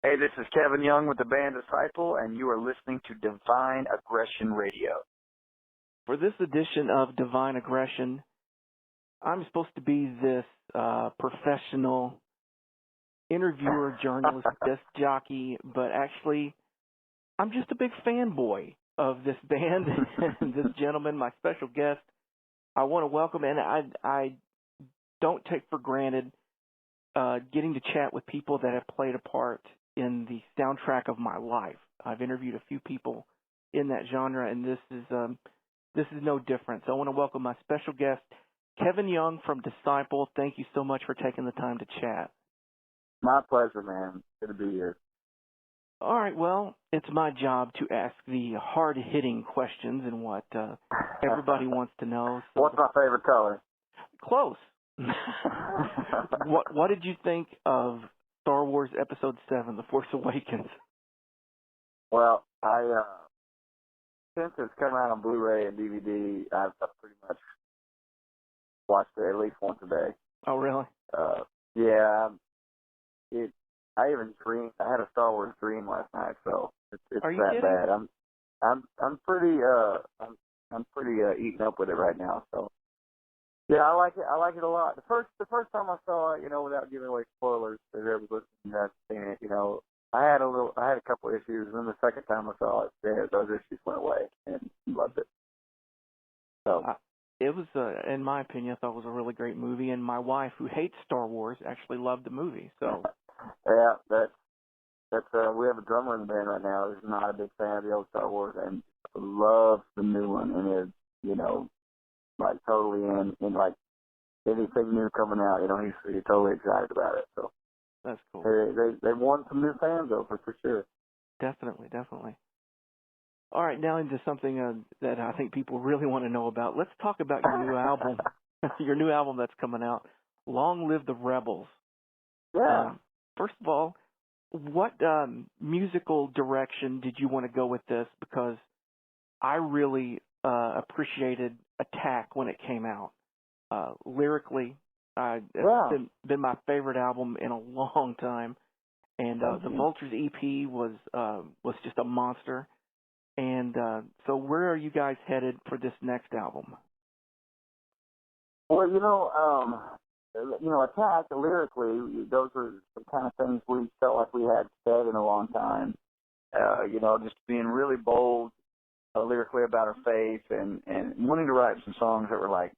Hey, this is Kevin Young with the band Disciple, and you are listening to Divine Aggression Radio. For this edition of Divine Aggression, I'm supposed to be this professional interviewer, journalist, disc jockey, but actually I'm just a big fanboy of this band and this gentleman, my special guest. I want to welcome, and I don't take for granted getting to chat with people that have played a part in the soundtrack of my life. I've interviewed a few people in that genre, and this is no different. So I want to welcome my special guest, Kevin Young from Disciple. Thank you so much for taking the time to chat. My pleasure, man. Good to be here. All right, well, it's my job to ask the hard-hitting questions and what everybody wants to know. So what's my favorite color? Close. What did you think of Star Wars Episode 7, The Force Awakens? Well, since it's come out on Blu-ray and DVD, I've pretty much watched it at least once a day. Oh, really? Yeah. I even dreamed. I had a Star Wars dream last night, so it's Are you that kidding? bad. I'm pretty eaten up with it right now. So yeah, I like it. I like it a lot. The first time I saw it, without giving away spoilers, if everyone's listening that's seen it, I had a couple issues, and then the second time I saw it, those issues went away, and loved it. So it was, in my opinion, I thought it was a really great movie, and my wife, who hates Star Wars, actually loved the movie. So yeah, that's we have a drummer in the band right now who's not a big fan of the old Star Wars and loves the new one, and is like totally in like anything new coming out. He's totally excited about it. So that's cool. They won some new fans over for sure. Definitely. All right, now into something that I think people really want to know about. Let's talk about your new album. Your new album that's coming out, Long Live the Rebels. Yeah. First of all, what musical direction did you want to go with this? Because I really appreciated Attack when it came out. Lyrically, it's been my favorite album in a long time. And the Vultures EP was just a monster. And so where are you guys headed for this next album? Well, Attack, lyrically, those are some kind of things we felt like we had said in a long time. Just being really bold lyrically about our faith and wanting to write some songs that were like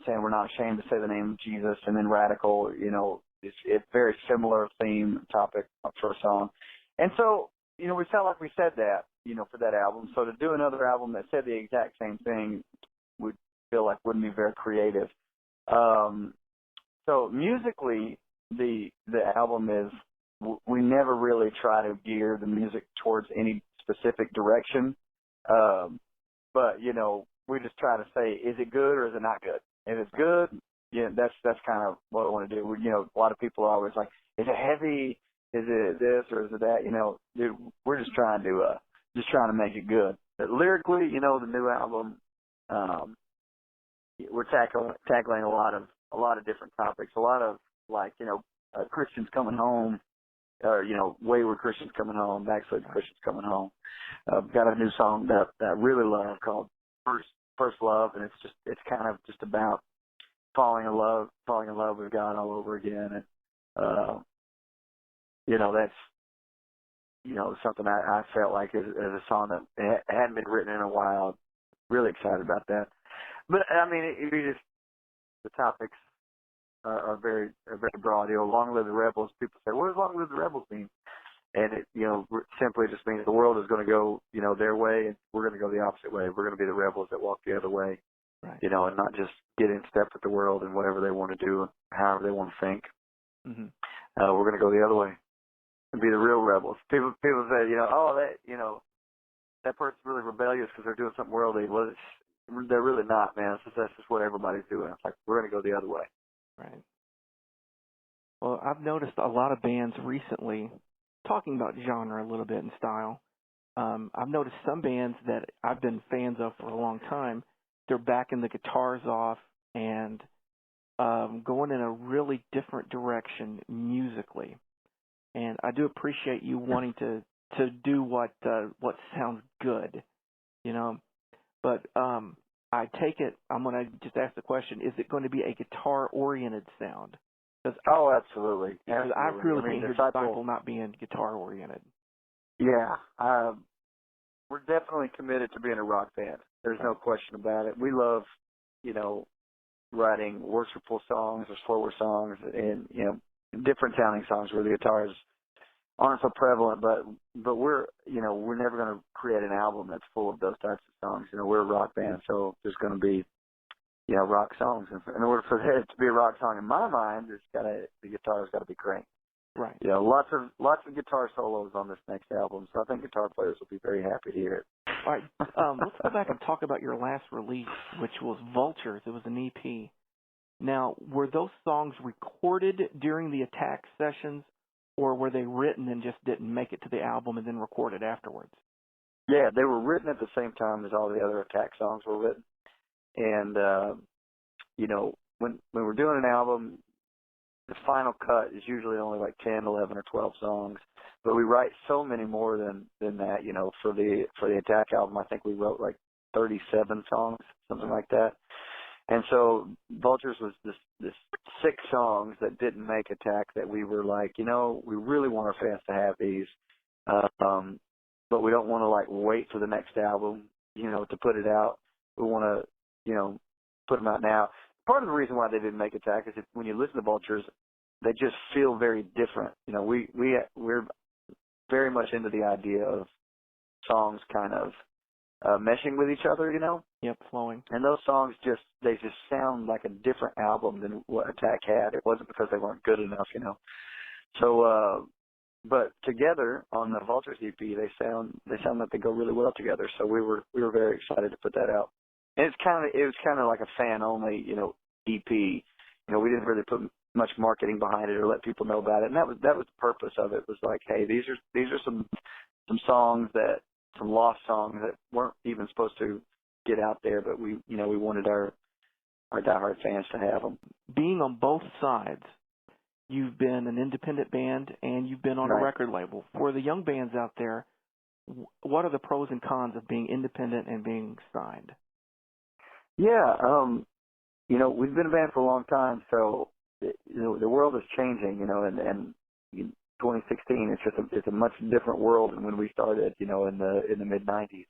saying we're not ashamed to say the name of Jesus, and then radical, it's very similar theme topic for a song. And so, we felt like we said that, for that album. So to do another album that said the exact same thing would feel like wouldn't be very creative. So musically, the album is, we never really try to gear the music towards any specific direction. But, we just try to say, is it good or is it not good? If it's good, yeah, that's kind of what I want to do. A lot of people are always like, is it heavy? Is it this or is it that? Dude, we're just trying to make it good. But lyrically, the new album, we're tackling a lot of different topics. A lot of Christians coming home, or wayward Christians coming home, backslidden Christians coming home. Got a new song that I really love called First Love, and it's kind of just about falling in love with God all over again. And that's something I felt like is a song that hadn't been written in a while. Really excited about that. But I mean, the topics are very broad. Long live the rebels. People say, what does long live the rebels mean? And it simply just means the world is going to go their way, and we're going to go the opposite way. We're going to be the rebels that walk the other way, right. And not just get in step with the world and whatever they want to do, however they want to think. Mm-hmm. We're going to go the other way and be the real rebels. People say, that person's really rebellious because they're doing something worldly. Well, they're really not, man. That's just what everybody's doing. It's like, we're going to go the other way. Right. Well, I've noticed a lot of bands recently talking about genre a little bit and style. I've noticed some bands that I've been fans of for a long time, they're backing the guitars off and going in a really different direction musically. And and I do appreciate you wanting to do what sounds good, you know. But I take it, I'm going to just ask the question, is it going to be a guitar-oriented sound? Oh, absolutely. Because I really can't hear Disciple not being guitar-oriented. Yeah. We're definitely committed to being a rock band. There's no question about it. We love, you know, writing worshipful songs or slower songs and, you know, different sounding songs where the guitars aren't so prevalent, but we're, you know, we're never going to create an album that's full of those types of songs. You know, we're a rock band, so there's going to be, you know, rock songs. And in order for it to be a rock song, in my mind, the guitar's got to be cranked. Right. You know, lots of guitar solos on this next album, so I think guitar players will be very happy to hear it. All right, let's go back and talk about your last release, which was Vultures. It was an EP. Now, were those songs recorded during the Attack sessions, or were they written and just didn't make it to the album and then recorded afterwards? Yeah, they were written at the same time as all the other Attack songs were written. And, you know, when we're doing an album, the final cut is usually only like 10, 11, or 12 songs. But we write so many more than that, you know. For the Attack album, I think we wrote like 37 songs, something like that. And so Vultures was this 6 songs that didn't make Attack that we were like, you know, we really want our fans to have these, but we don't want to like wait for the next album, you know, to put it out. We want to, you know, put them out now. Part of the reason why they didn't make Attack is if, when you listen to Vultures, they just feel very different. You know, we're very much into the idea of songs kind of meshing with each other, you know? Yep, flowing. And those songs just sound like a different album than what Attack had. It wasn't because they weren't good enough, you know. So, but together on the Vultures EP, they sound like they go really well together. So we were very excited to put that out. And it was kind of like a fan only, you know, EP. You know, we didn't really put much marketing behind it or let people know about it. And that was the purpose of it. Was like, hey, these are some songs some lost songs that weren't even supposed to get out there, but we wanted our diehard fans to have them. Being on both sides, you've been an independent band and you've been on a record label. For the young bands out there, what are the pros and cons of being independent and being signed? Yeah, you know, we've been a band for a long time, so you know, the world is changing, you know, and 2016 it's a much different world than when we started, you know, in the mid 90s.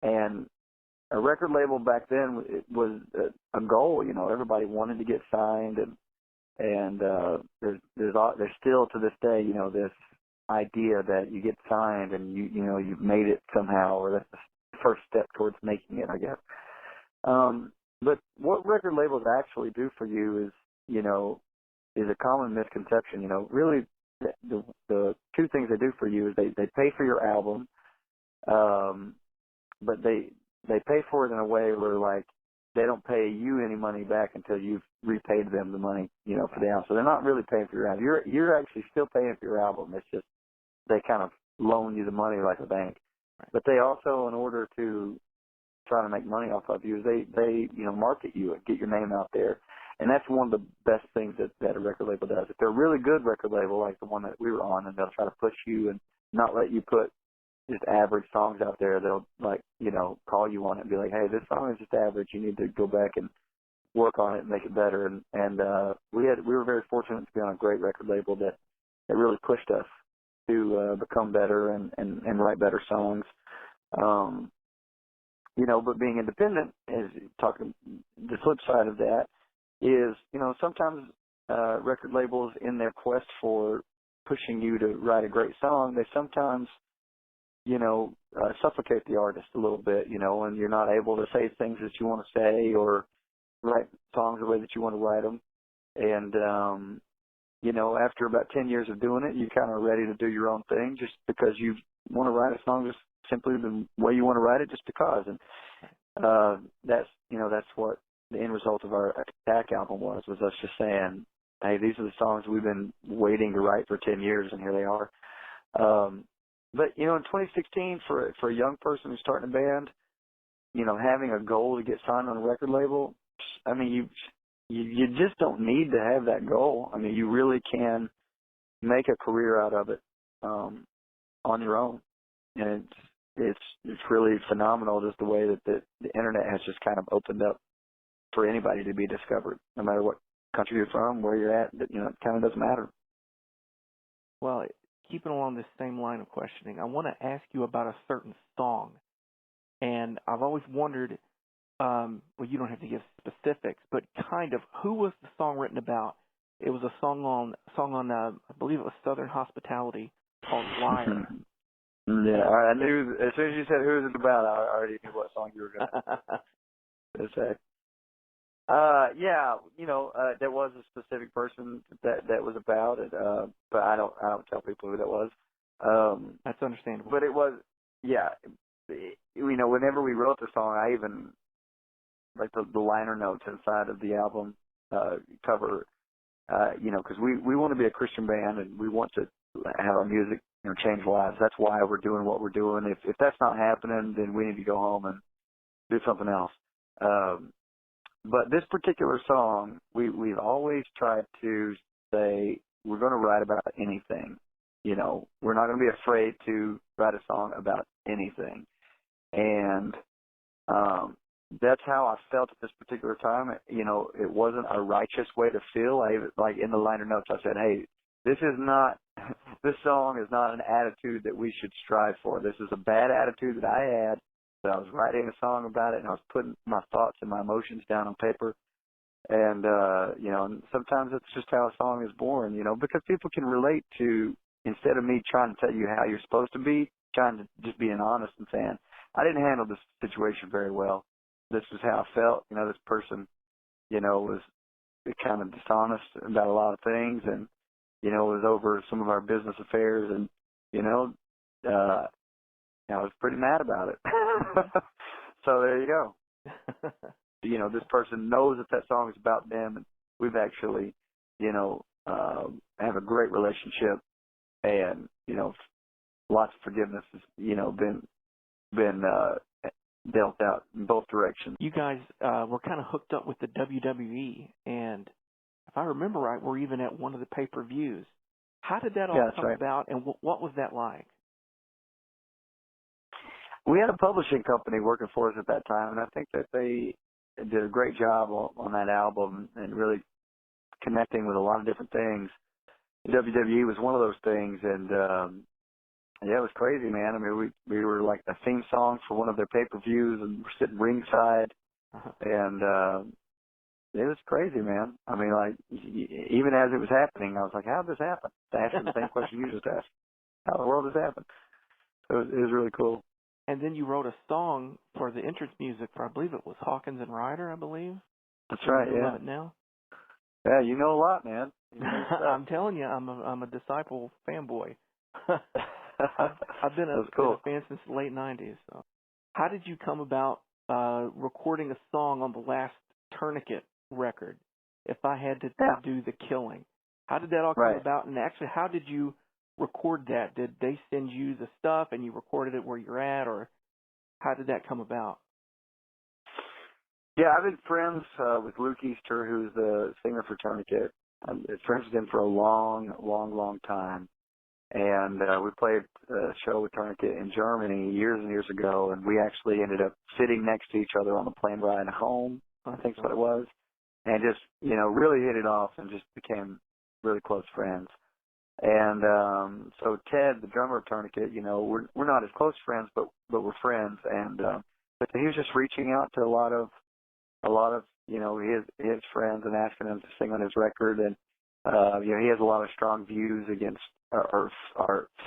And a record label back then, it was a goal, you know. Everybody wanted to get signed, and there's still to this day, you know, this idea that you get signed and you know you've made it somehow, or that's the first step towards making it, I guess. But what record labels actually do for you is a common misconception. You know, really the two things they do for you is they pay for your album, but they pay for it in a way where, like, they don't pay you any money back until you've repaid them the money, you know, for the album. So they're not really paying for your album. You're actually still paying for your album. It's just they kind of loan you the money like a bank. But they also, in order to try to make money off of you, they you know, market you and get your name out there. And that's one of the best things that a record label does. If they're a really good record label, like the one that we were on, and they'll try to push you and not let you put just average songs out there, they'll, like, you know, call you on it and be like, hey, this song is just average. You need to go back and work on it and make it better. And we were very fortunate to be on a great record label that really pushed us to become better and write better songs. You know, but being independent, is talking the flip side of that is, you know, sometimes record labels, in their quest for pushing you to write a great song, they sometimes, you know, suffocate the artist a little bit, you know, and you're not able to say things that you want to say or write songs the way that you want to write them. And, you know, after about 10 years of doing it, you're kind of ready to do your own thing just because you want to write a song just simply the way you want to write it, just because. And that's what the end result of our Attack album was us just saying, hey, these are the songs we've been waiting to write for 10 years, and here they are. But, you know, in 2016, for a young person who's starting a band, you know, having a goal to get signed on a record label, I mean, you just don't need to have that goal. I mean, you really can, make a career out of it on your own. And it's really phenomenal just the way that the internet has just kind of opened up for anybody to be discovered, no matter what country you're from, where you're at. It kind of doesn't matter. Well, keeping along this same line of questioning, I want to ask you about a certain song. And I've always wondered, well, you don't have to give specifics, but kind of, who was the song written about? It was a song on I believe it was Southern Hospitality, called Liar. Yeah, I knew, as soon as you said who was it about, I already knew what song you were going to say. Yeah, there was a specific person that was about it, but I don't tell people who that was. That's understandable. But it was, yeah, whenever we wrote the song, I even, like the liner notes inside of the album cover, because we want to be a Christian band and we want to have our music, change lives. That's why we're doing what we're doing. If that's not happening, then we need to go home and do something else. But this particular song, we've always tried to say we're going to write about anything. We're not going to be afraid to write a song about anything. And that's how I felt at this particular time. It wasn't a righteous way to feel. Like in the liner notes, I said, hey, this song is not an attitude that we should strive for. This is a bad attitude that I had. But I was writing a song about it, and I was putting my thoughts and my emotions down on paper. And, and sometimes it's just how a song is born, because people can relate to, instead of me trying to tell you how you're supposed to be, trying to just being honest and saying, I didn't handle this situation very well. This is how I felt. This person, was kind of dishonest about a lot of things, and, was over some of our business affairs, and, I was pretty mad about it. So there you go. This person knows that song is about them, and we've actually, have a great relationship, and, lots of forgiveness has, been dealt out in both directions. You guys were kind of hooked up with the WWE, and if I remember right, we're even at one of the pay-per-views. How did that all come about, and what was that like? We had a publishing company working for us at that time, and I think that they did a great job on that album and really connecting with a lot of different things. WWE was one of those things, and yeah, it was crazy, man. I mean, we were like the theme song for one of their pay-per-views, and we're sitting ringside, and it was crazy, man. I mean, like, even as it was happening, I was like, how did this happen? To ask the same question you just asked. How in the world did this happen? So it was really cool. And then you wrote a song for the entrance music for, I believe it was Hawkins and Ryder, I believe. That's right, yeah. Love It Now. Yeah, you know a lot, man. I'm telling you, I'm a Disciple fanboy. I've been a fan since the late 90s. So. How did you come about recording a song on the last Tourniquet record, If I Had to Do the Killing? How did that all come about? And actually, how did you record that? Did they send you the stuff and you recorded it where you're at, or how did that come about? Yeah, I've been friends with Luke Easter, who's the singer for Tourniquet. I've been friends with him for a long time. And we played a show with Tourniquet in Germany years and years ago, and we actually ended up sitting next to each other on the plane ride home, I think that's what it was, and just, really hit it off and just became really close friends. And so Ted, the drummer of Tourniquet, we're not as close friends, but we're friends. And but he was just reaching out to a lot of his friends and asking them to sing on his record. And he has a lot of strong views against or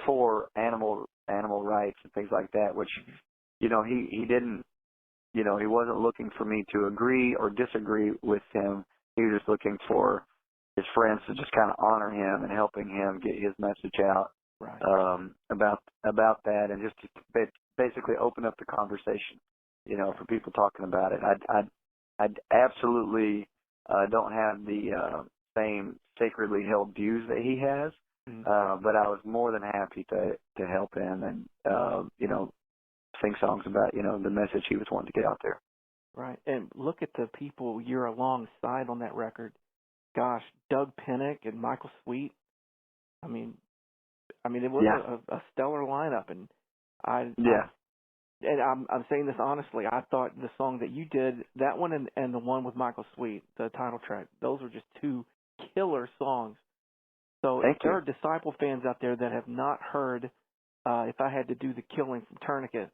for animal rights and things like that, which he didn't, he wasn't looking for me to agree or disagree with him. He was just looking for his friends to just kind of honor him and helping him get his message out about that, and just to basically open up the conversation, for people talking about it. I absolutely don't have the same sacredly held views that he has, but I was more than happy to help him and sing songs about the message he was wanting to get out there. Right, and look at the people you're alongside on that record. Gosh, Doug Pinnick and Michael Sweet. I mean, it was a stellar lineup, and I'm saying this honestly. I thought the song that you did, that one and the one with Michael Sweet, the title track, those were just two killer songs. So if there are Disciple fans out there that have not heard If I Had to Do the Killing from Tourniquet,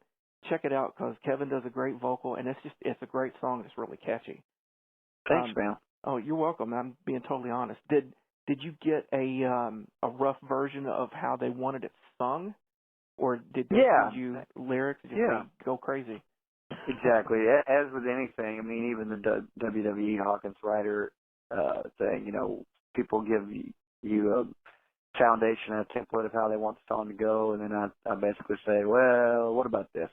check it out because Kevin does a great vocal, and it's a great song. It's really catchy. Thanks, man. Oh, you're welcome. I'm being totally honest. Did you get a rough version of how they wanted it sung, or did they give you lyrics and just go crazy? Exactly. As with anything, I mean, even the WWE Hawkins writer saying, you know, people give you a foundation, a template of how they want the song to go, and then I basically say, well, what about this?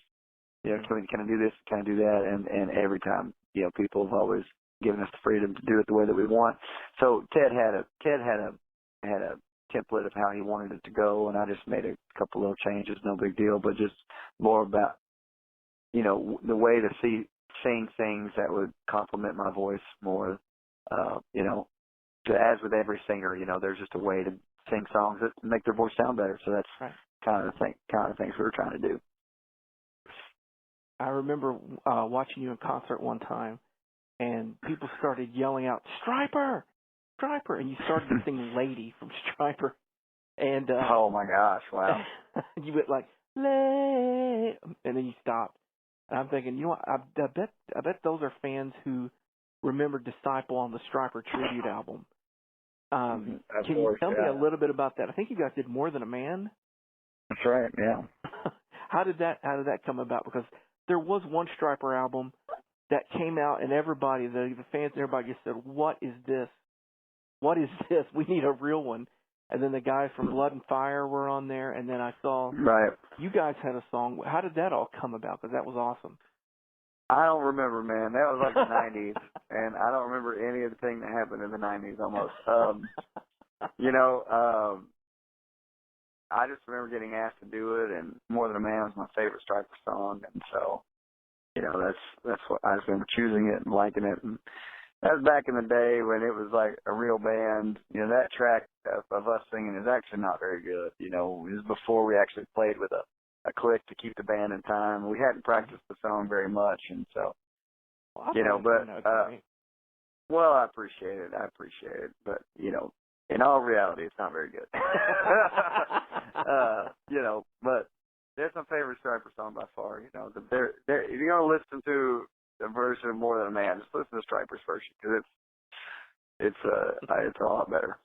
You know, can I do this? Can I do that? And every time, you know, people have always given us the freedom to do it the way that we want. So Ted had a template of how he wanted it to go, and I just made a couple little changes, no big deal, but just more about, you know, the way to sing things that would complement my voice more. You know, as with every singer, you know, there's just a way to sing songs that make their voice sound better. So that's kind of the things we were trying to do. I remember watching you in concert one time, and people started yelling out, "Striper! Striper!" And you started to sing Lady from Striper. And oh, my gosh, wow. You went like, "Lay," and then you stopped. And I'm thinking, you know what, I bet those are fans who remember Disciple on the Striper tribute album. Can you tell me a little bit about that? I think you guys did More Than a Man. That's right, yeah. How did that come about? Because there was one Striper album that came out, and everybody, the fans and everybody just said, "What is this? What is this? We need a real one." And then the guys from Blood and Fire were on there, and then I saw you guys had a song. How did that all come about? Because that was awesome. I don't remember, man. That was like the 90s, and I don't remember any of the thing that happened in the 90s almost. You know, I just remember getting asked to do it, and More Than a Man was my favorite Striper song, and so, you know, that's what I just remember choosing it and liking it. And that was back in the day when it was like a real band. You know, that track of us singing is actually not very good. You know, it was before we actually played with a click to keep the band in time. We hadn't practiced the song very much, and so, you know, but, well, I appreciate it, but, you know, in all reality, it's not very good. You know, but that's my favorite Striper song by far. You know, if you're going to listen to a version of More Than a Man, just listen to Striper's version, because it's a lot better.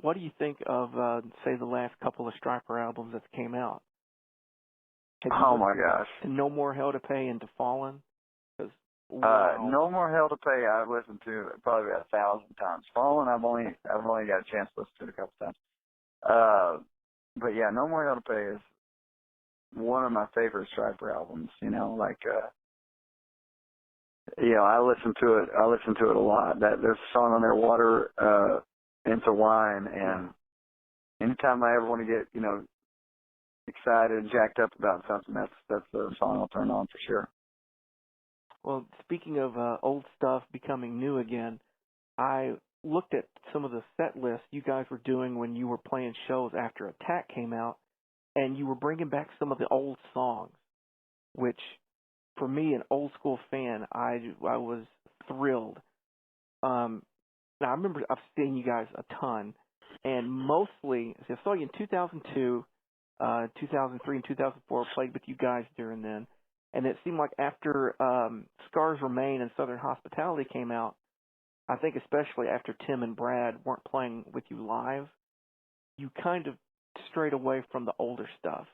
What do you think of, say, the last couple of Striper albums that came out? Oh my gosh! No More Hell to Pay and To Fallen. No More Hell to Pay. I've listened to probably about 1,000 times. Fallen, I've only got a chance to listen to it a couple times. But yeah, No More Hell to Pay is one of my favorite Striper albums. You know, like you know, I listen to it a lot. There's a song on there, Water Into Wine, and anytime I ever want to get, you know, excited and jacked up about something, that's the song I'll turn on for sure. Well, speaking of old stuff becoming new again, I looked at some of the set lists you guys were doing when you were playing shows after Attack came out, and you were bringing back some of the old songs, which, for me, an old school fan, I was thrilled. Now, I remember I've seen you guys a ton, and mostly, I saw you in 2002, 2003 and 2004, played with you guys during then. And it seemed like after Scars Remain and Southern Hospitality came out, I think especially after Tim and Brad weren't playing with you live, you kind of strayed away from the older stuff.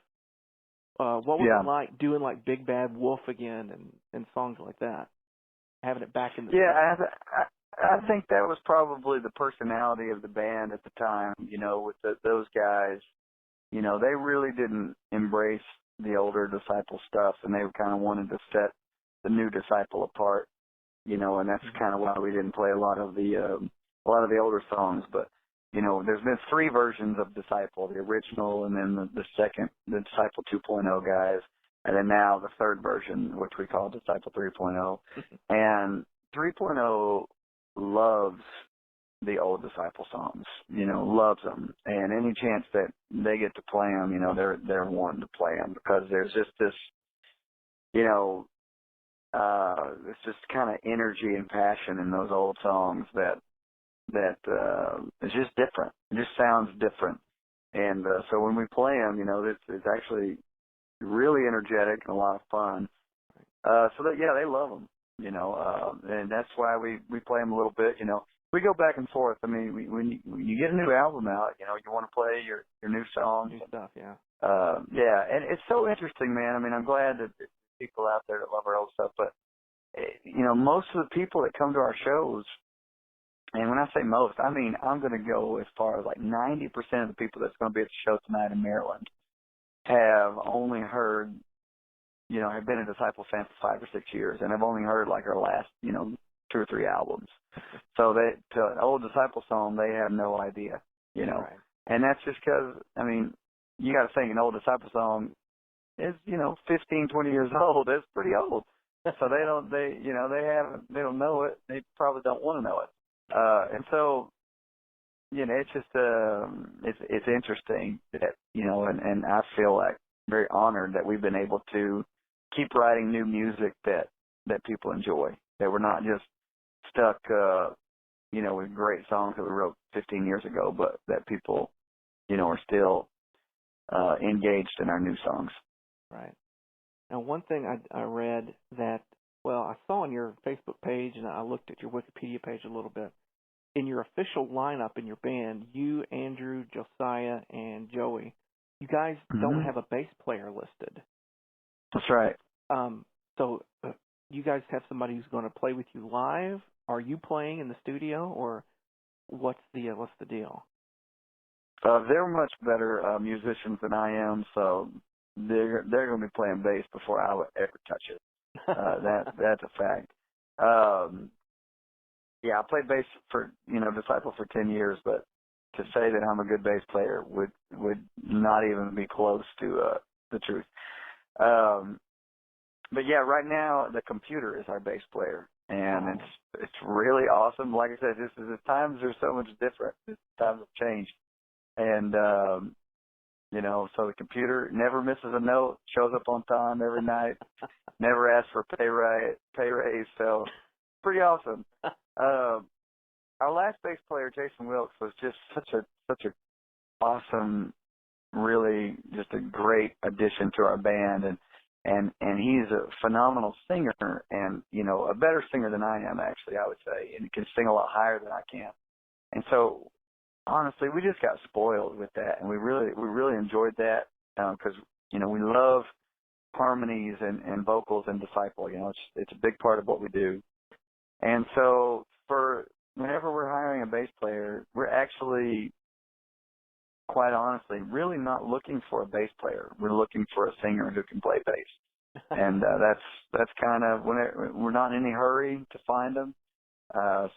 What was it like doing like Big Bad Wolf again and songs like that? Having it back in the I think that was probably the personality of the band at the time, you know, with those guys. You know, they really didn't embrace the older Disciple stuff, and they kind of wanted to set the new Disciple apart, you know, and that's kind of why we didn't play a lot of the older songs. But, you know, there's been 3 versions of Disciple, the original, and then the second, the Disciple 2.0 guys, and then now the third version, which we call Disciple 3.0. And 3.0 loves the old Disciple songs, loves them. And any chance that they get to play them, they're wanting to play them because there's just this, it's just kind of energy and passion in those old songs that is just different. It just sounds different. And so when we play them, it's actually really energetic and a lot of fun. So that, yeah, they love them, and that's why we play them a little bit. We go back and forth. I mean, when you get a new album out, you want to play your new songs. New stuff, yeah. Yeah, and it's so interesting, man. I mean, I'm glad that there's people out there that love our old stuff, but most of the people that come to our shows, and when I say most, I mean I'm going to go as far as like 90% of the people that's going to be at the show tonight in Maryland have only heard, have been a Disciple fan for 5 or 6 years, and have only heard like our last, 2 or 3 albums. So to an old Disciple song, they have no idea, Right. And that's just because, I mean, you got to think an old Disciple song is, 15, 20 years old. It's pretty old. So they don't know it. They probably don't want to know it. And so, it's just, it's interesting that, and I feel like very honored that we've been able to keep writing new music that people enjoy, that we're not just stuck, with great songs that we wrote 15 years ago, but that people, are still, engaged in our new songs. Right. Now, one thing I read that, I saw on your Facebook page, and I looked at your Wikipedia page a little bit. In your official lineup in your band, you, Andrew, Josiah, and Joey, you guys don't have a bass player listed. That's right. So you guys have somebody who's going to play with you live? Are you playing in the studio, or what's the deal? They're much better musicians than I am, so they're going to be playing bass before I would ever touch it. That's a fact. Yeah, I played bass for Disciple for 10 years, but to say that I'm a good bass player would not even be close to the truth. But yeah, right now the computer is our bass player, and it's really awesome. Like I said, the times are so much different. The times have changed, and so the computer never misses a note, shows up on time every night, never asks for pay raise. So pretty awesome. Our last bass player, Jason Wilkes, was just such a awesome, really just a great addition to our band, and he's a phenomenal singer, and a better singer than I am, actually, I would say, and he can sing a lot higher than I can. And so honestly, we just got spoiled with that, and we really enjoyed that because we love harmonies and vocals and Disciple. It's a big part of what we do. And so for whenever we're hiring a bass player, we're actually, quite honestly, really not looking for a bass player. We're looking for a singer who can play bass. And that's kind of, we're not in any hurry to find them.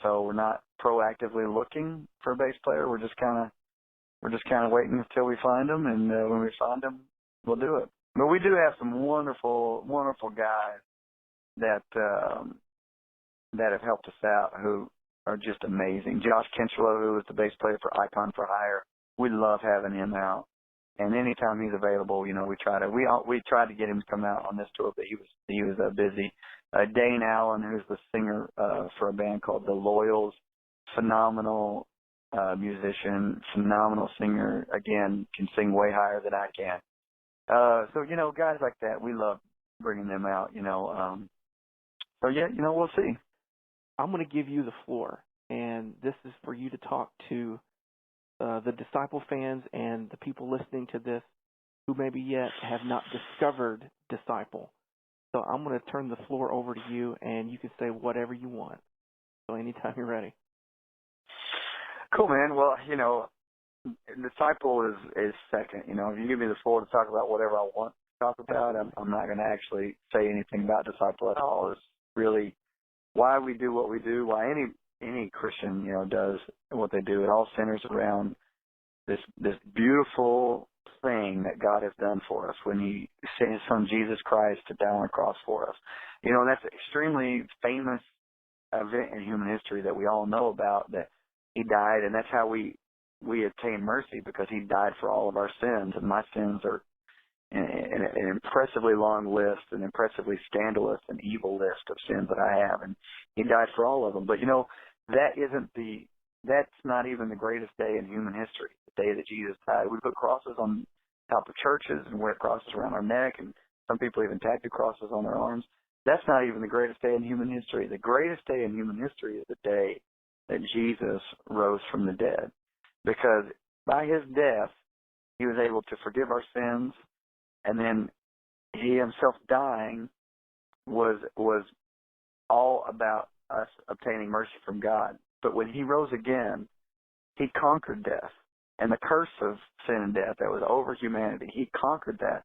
So we're not proactively looking for a bass player. We're just kind of waiting until we find them, and when we find them, we'll do it. But we do have some wonderful, wonderful guys that have helped us out who are just amazing. Josh Kinchlow, who is the bass player for Icon for Hire, we love having him out. And anytime he's available, we tried to get him to come out on this tour, but he was busy. Dane Allen, who's the singer for a band called The Loyals, phenomenal musician, phenomenal singer. Again, can sing way higher than I can. So guys like that, we love bringing them out. So yeah, we'll see. I'm going to give you the floor, and this is for you to talk to the Disciple fans and the people listening to this who maybe yet have not discovered Disciple. So I'm going to turn the floor over to you, and you can say whatever you want. So anytime you're ready. Cool, man. Well, Disciple is second. If you give me the floor to talk about whatever I want to talk about, I'm not going to actually say anything about Disciple at all. It's really why we do what we do, why any Christian, does what they do. It all centers around this beautiful thing that God has done for us when He sent His Son Jesus Christ to die on the cross for us. That's an extremely famous event in human history that we all know about, that He died, and that's how we attain mercy, because he died for all of our sins, and my sins are an impressively long list, an impressively scandalous and evil list of sins that I have, and he died for all of them. But, that's not even the greatest day in human history, the day that Jesus died. We put crosses on top of churches and wear crosses around our neck, and some people even tattoo crosses on their arms. That's not even the greatest day in human history. The greatest day in human history is the day that Jesus rose from the dead, because by his death, he was able to forgive our sins, and then he himself dying was all about us obtaining mercy from God. But when he rose again, he conquered death and the curse of sin and death that was over humanity. He conquered that.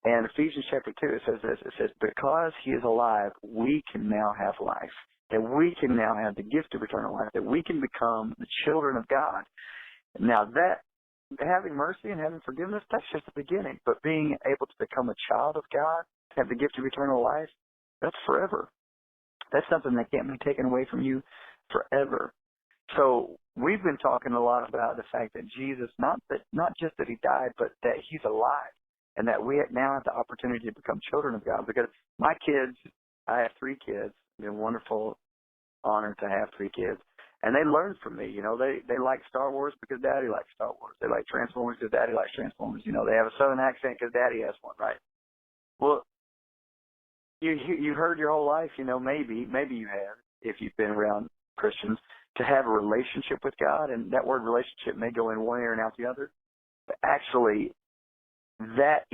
And Ephesians chapter 2, it says this. It says, because he is alive, we can now have life, that we can now have the gift of eternal life, that we can become the children of God. Now, that having mercy and having forgiveness, that's just the beginning. But being able to become a child of God, to have the gift of eternal life, that's forever. That's something that can't be taken away from you forever. So we've been talking a lot about the fact that Jesus, not just that he died, but that he's alive, and that we now have the opportunity to become children of God. Because my kids, I have 3 kids. It's been a wonderful honor to have 3 kids. And they learn from me. They like Star Wars because Daddy likes Star Wars. They like Transformers because Daddy likes Transformers. They have a Southern accent because Daddy has one, right? Well, you heard your whole life, maybe you have, if you've been around Christians, to have a relationship with God, and that word relationship may go in one ear and out the other. But actually, that's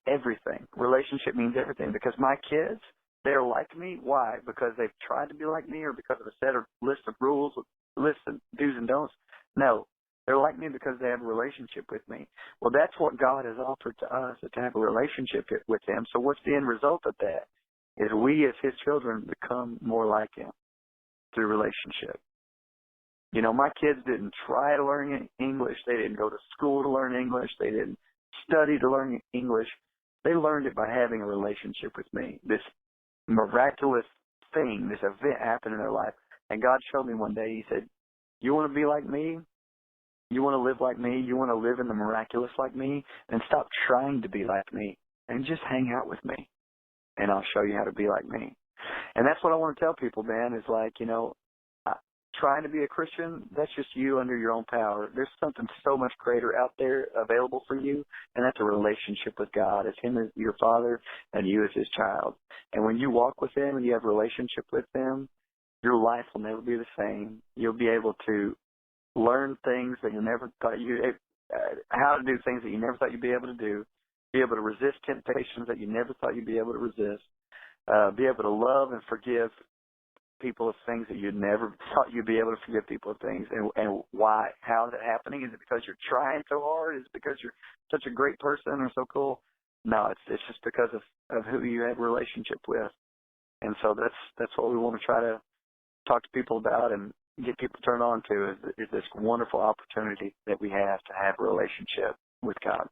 everything. Relationship means everything, because my kids, they're like me. Why? Because they've tried to be like me, or because of a set of list of rules, list of do's and don'ts? No. They're like me because they have a relationship with me. Well, that's what God has offered to us, is to have a relationship with him. So what's the end result of that? Is we as his children become more like him through relationship. My kids didn't try to learn English. They didn't go to school to learn English. They didn't study to learn English. They learned it by having a relationship with me. This miraculous thing, this event happened in their life. And God showed me one day, he said, you want to be like me? You want to live like me? You want to live in the miraculous like me? Then stop trying to be like me and just hang out with me, and I'll show you how to be like me. And that's what I want to tell people, man, is like, trying to be a Christian, that's just you under your own power. There's something so much greater out there available for you, and that's a relationship with God. It's him as your father and you as his child. And when you walk with him and you have a relationship with him, your life will never be the same. You'll be able to learn things that you never thought how to do things that you never thought you'd be able to do, be able to resist temptations that you never thought you'd be able to resist, be able to love and forgive people of things that you never thought you'd be able to forgive people of things. And why? How is it happening? Is it because you're trying so hard? Is it because you're such a great person or so cool? No, it's just because of who you have a relationship with. And so that's what we want to try to talk to people about and get people turned on to, is this wonderful opportunity that we have to have a relationship with God.